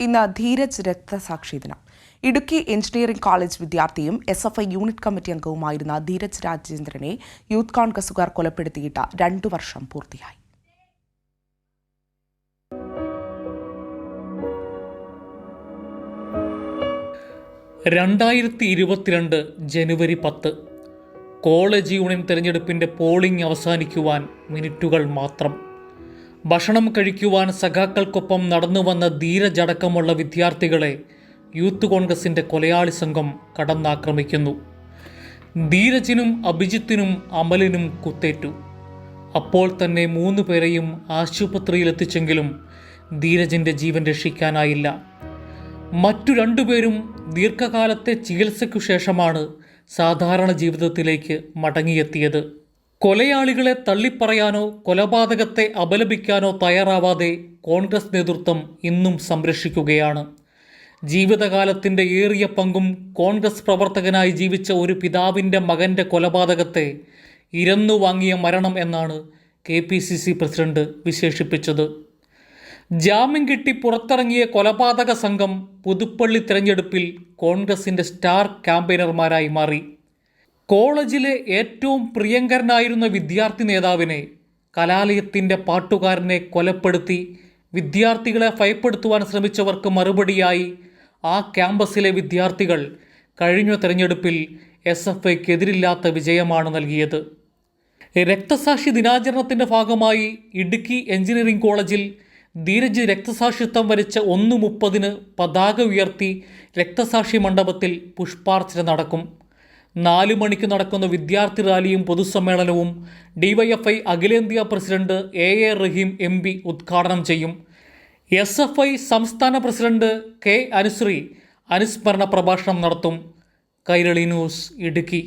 ഇന്ന് ധീരജ് രക്തസാക്ഷി ദിനം. ഇടുക്കി എഞ്ചിനീയറിംഗ് കോളേജ് വിദ്യാർത്ഥിയും SFI യൂണിറ്റ് കമ്മിറ്റി അംഗവുമായിരുന്ന ധീരജ് രാജേന്ദ്രനെ യൂത്ത് കോൺഗ്രസുകാർ കൊലപ്പെടുത്തിയിട്ട് 2 വർഷം പൂർത്തിയായി. ജനുവരി 10 കോളേജ് യൂണിയൻ തെരഞ്ഞെടുപ്പിൻ്റെ പോളിംഗ് അവസാനിക്കുവാൻ മിനിറ്റുകൾ മാത്രം. ഭക്ഷണം കഴിക്കുവാൻ സഖാക്കൾക്കൊപ്പം നടന്നു വന്ന ധീരജ് അടക്കമുള്ള വിദ്യാർത്ഥികളെ യൂത്ത് കോൺഗ്രസിൻ്റെ കൊലയാളി സംഘം കടന്നാക്രമിക്കുന്നു. ധീരജിനും അഭിജിത്തിനും അമലിനും കുത്തേറ്റു. അപ്പോൾ തന്നെ 3 പേരെയും ആശുപത്രിയിലെത്തിച്ചെങ്കിലും ധീരജിൻ്റെ ജീവൻ രക്ഷിക്കാനായില്ല. മറ്റു 2 പേരും ദീർഘകാലത്തെ ചികിത്സയ്ക്കു ശേഷമാണ് സാധാരണ ജീവിതത്തിലേക്ക് മടങ്ങിയെത്തിയത്. കൊലയാളികളെ തള്ളിപ്പറയാനോ കൊലപാതകത്തെ അപലപിക്കാനോ തയ്യാറാവാതെ കോൺഗ്രസ് നേതൃത്വം ഇന്നും സംരക്ഷിക്കുകയാണ്. ജീവിതകാലത്തിൻ്റെ ഏറിയ പങ്കും കോൺഗ്രസ് പ്രവർത്തകനായി ജീവിച്ച ഒരു പിതാവിൻ്റെ മകൻ്റെ കൊലപാതകത്തെ ഇരന്നു വാങ്ങിയ മരണം എന്നാണ് KPCC പ്രസിഡന്റ് വിശേഷിപ്പിച്ചത്. ജാമ്യം കിട്ടി പുറത്തിറങ്ങിയ കൊലപാതക സംഘം പുതുപ്പള്ളി തിരഞ്ഞെടുപ്പിൽ കോൺഗ്രസിൻ്റെ സ്റ്റാർ ക്യാമ്പയിനർമാരായി മാറി. കോളേജിലെ ഏറ്റവും പ്രിയങ്കരനായിരുന്ന വിദ്യാർത്ഥി നേതാവിനെ, കലാലയത്തിൻ്റെ പാട്ടുകാരനെ കൊലപ്പെടുത്തി വിദ്യാർത്ഥികളെ ഭയപ്പെടുത്തുവാൻ ശ്രമിച്ചവർക്ക് മറുപടിയായി ആ ക്യാമ്പസിലെ വിദ്യാർത്ഥികൾ കഴിഞ്ഞ തെരഞ്ഞെടുപ്പിൽ SFIക്കെതിരില്ലാത്ത വിജയമാണ് നൽകിയത്. രക്തസാക്ഷി ദിനാചരണത്തിൻ്റെ ഭാഗമായി ഇടുക്കി എഞ്ചിനീയറിംഗ് കോളേജിൽ ധീരജ് രക്തസാക്ഷിത്വം വരിച്ച 1:30 പതാക ഉയർത്തി രക്തസാക്ഷി മണ്ഡപത്തിൽ പുഷ്പാർച്ചന നടക്കും. 4 മണിക്ക് നടക്കുന്ന വിദ്യാർത്ഥി റാലിയും പൊതുസമ്മേളനവും DYFI അഖിലേന്ത്യാ പ്രസിഡന്റ് AA റഹീം MP ഉദ്ഘാടനം ചെയ്യും. SFI സംസ്ഥാന പ്രസിഡന്റ് K അനുശ്രീ അനുസ്മരണ പ്രഭാഷണം നടത്തും. കൈരളി ന്യൂസ്, ഇടുക്കി.